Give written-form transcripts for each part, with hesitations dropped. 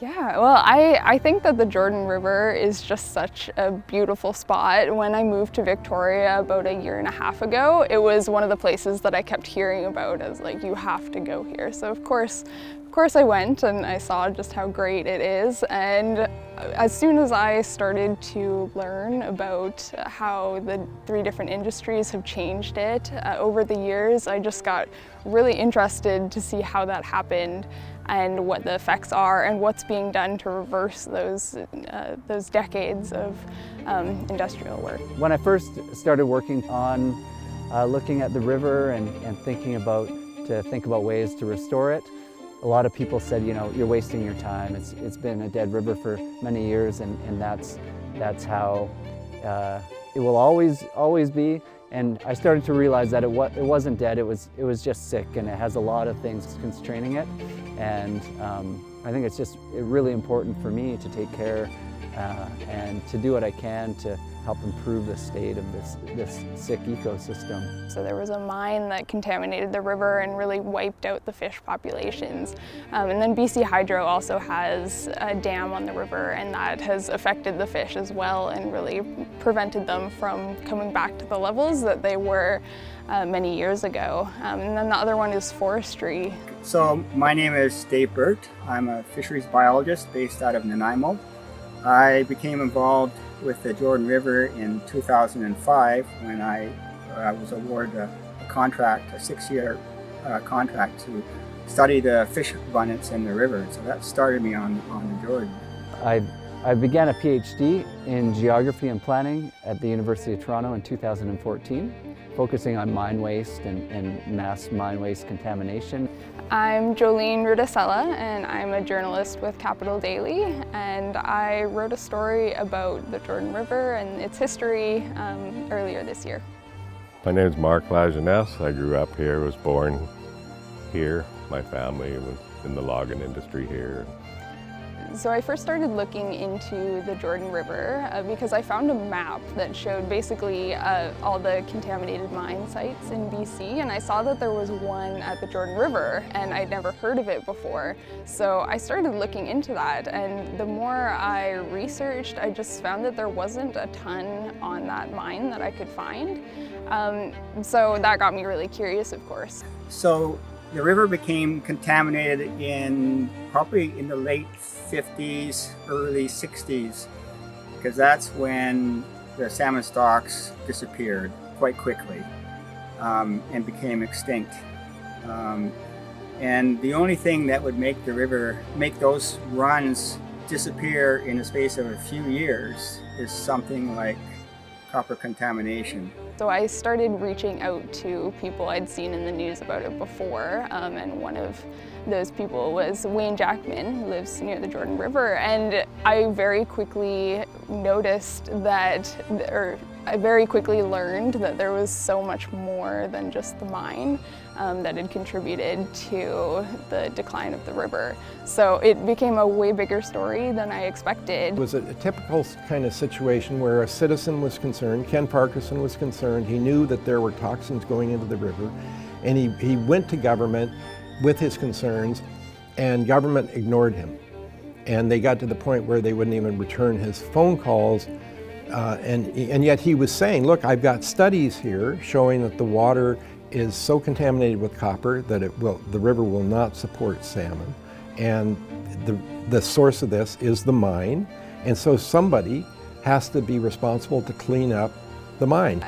Yeah, well, I think that the Jordan River is just such a beautiful spot. When I moved to Victoria about a year and a half ago, it was one of the places that I kept hearing about as like, you have to go here. So of course I went and I saw just how great it is. And as soon as I started to learn about how the 3 different industries have changed it over the years, I just got really interested to see how that happened and what the effects are and what's being done to reverse those decades of industrial work. When I first started working on looking at the river and thinking about ways to restore it, a lot of people said, you know, you're wasting your time. It's been a dead river for many years, and that's how it will always be. And I started to realize that it wasn't dead. It was just sick, and it has a lot of things constraining it. And I think it's really important for me to take care and to do what I can to help improve the state of this sick ecosystem. So there was a mine that contaminated the river and really wiped out the fish populations. And then BC Hydro also has a dam on the river, and that has affected the fish as well and really prevented them from coming back to the levels that they were many years ago. And then the other one is forestry. So my name is Dave Burt. I'm a fisheries biologist based out of Nanaimo. I became involved with the Jordan River in 2005 when I was awarded a 6-year contract to study the fish abundance in the river. So that started me on the Jordan. I began a PhD in geography and planning at the University of Toronto in 2014, focusing on mine waste and mass mine waste contamination. I'm Jolene Rudisella, and I'm a journalist with Capital Daily, and I wrote a story about the Jordan River and its history earlier this year. My name is Mark Lajeunesse. I grew up here, was born here. My family was in the logging industry here. So I first started looking into the Jordan River because I found a map that showed basically all the contaminated mine sites in BC, and I saw that there was one at the Jordan River, and I'd never heard of it before. So I started looking into that, and the more I researched, I just found that there wasn't a ton on that mine that I could find. So that got me really curious, of course. So the river became contaminated probably in the late 50s, early 60s, because that's when the salmon stocks disappeared quite quickly and became extinct. And the only thing that would make those runs disappear in the space of a few years is something like copper contamination. So I started reaching out to people I'd seen in the news about it before, and one of those people was Wayne Jackman, who lives near the Jordan River, and I very quickly noticed I very quickly learned that there was so much more than just the mine that had contributed to the decline of the river. So it became a way bigger story than I expected. It was a typical kind of situation where a citizen was concerned. Ken Parkinson was concerned. He knew that there were toxins going into the river, and he went to government with his concerns, and government ignored him. And they got to the point where they wouldn't even return his phone calls. And yet he was saying, look, I've got studies here showing that the water is so contaminated with copper that the river will not support salmon. And the source of this is the mine. And so somebody has to be responsible to clean up the mine.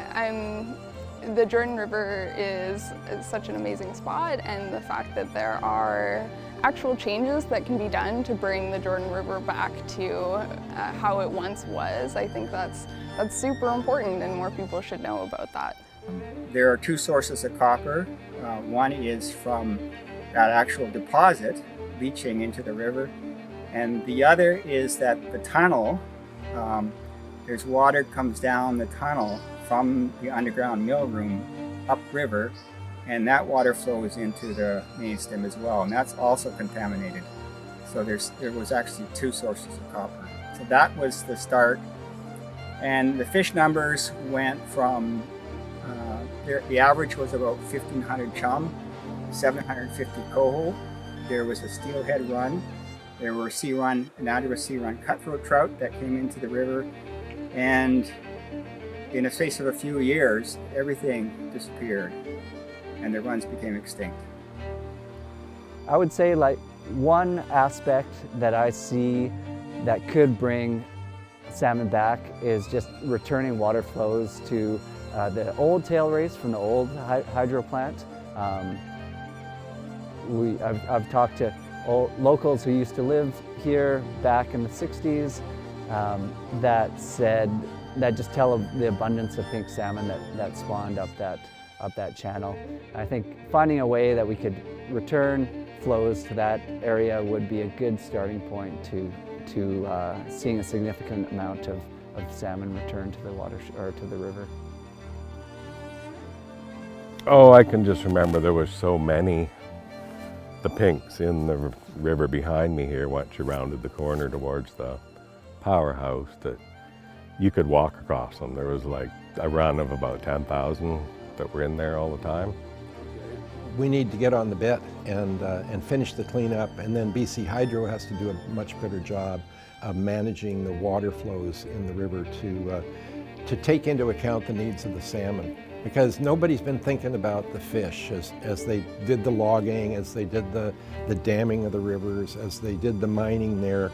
The Jordan River is such an amazing spot, and the fact that there are actual changes that can be done to bring the Jordan River back to how it once was, I think that's super important, and more people should know about that. There are 2 sources of copper. One is from that actual deposit leaching into the river, and the other is that the tunnel, there's water comes down the tunnel from the underground mill room upriver, and that water flows into the main stem as well, and that's also contaminated. So there was actually 2 sources of copper. So that was the start, and the fish numbers went from the average was about 1,500 chum, 750 coho. There was a steelhead run There were analogous sea-run cutthroat trout that came into the river, and in the space of a few years, everything disappeared and the runs became extinct. I would say like one aspect that I see that could bring salmon back is just returning water flows to the old tail race from the old hydro plant. I've talked to locals who used to live here back in the 60s that just tell of the abundance of pink salmon that spawned up that channel. I think finding a way that we could return flows to that area would be a good starting point to seeing a significant amount of salmon return to the watershed or to the river. Oh, I can just remember there were so many. The pinks in the river behind me here, once you rounded the corner towards the powerhouse, that you could walk across them. There was like a run of about 10,000 that were in there all the time. We need to get on the bit and finish the cleanup, and then BC Hydro has to do a much better job of managing the water flows in the river to take into account the needs of the salmon. Because nobody's been thinking about the fish as they did the logging, as they did the damming of the rivers, as they did the mining there.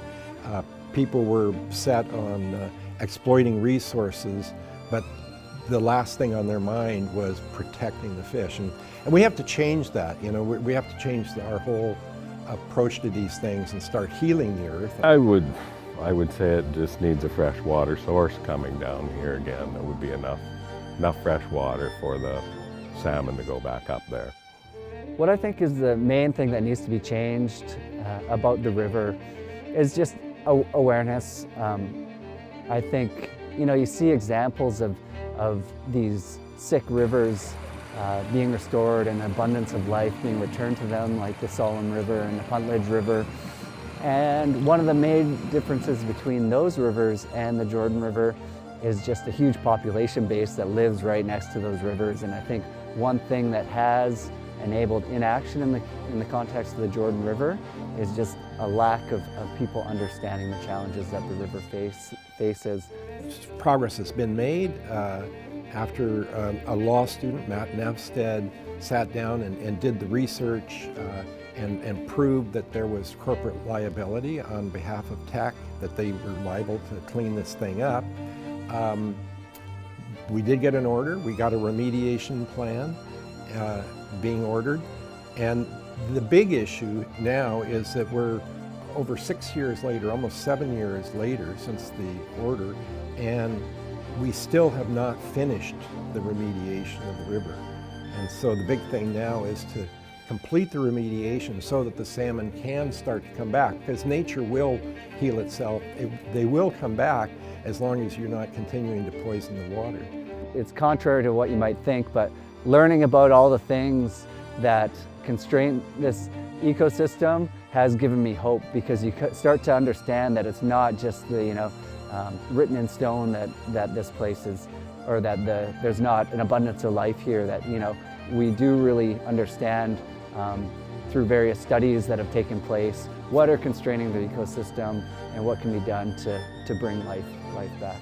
People were set on exploiting resources, but the last thing on their mind was protecting the fish. And we have to change that, you know, we have to change our whole approach to these things and start healing the earth. I would say it just needs a fresh water source coming down here again. That would be enough fresh water for the salmon to go back up there. What I think is the main thing that needs to be changed about the river is just awareness. I think, you know, you see examples of these sick rivers being restored and abundance of life being returned to them, like the Salmon River and the Puntledge River. And one of the main differences between those rivers and the Jordan River is just a huge population base that lives right next to those rivers. And I think one thing that has enabled inaction in the context of the Jordan River is just a lack of people understanding the challenges that the river faces. Progress has been made after a law student, Matt Nevstead, sat down and did the research and proved that there was corporate liability on behalf of Teck, that they were liable to clean this thing up. We did get an order. We got a remediation plan being ordered. And the big issue now is that we're over 6 years later, almost 7 years later since the order, and we still have not finished the remediation of the river. And so the big thing now is to complete the remediation so that the salmon can start to come back, because nature will heal itself. They will come back as long as you're not continuing to poison the water. It's contrary to what you might think, but learning about all the things that constrain this ecosystem has given me hope, because you start to understand that it's not just the written in stone that this place is, or that there's not an abundance of life here, that we do really understand through various studies that have taken place what are constraining the ecosystem and what can be done to bring life back.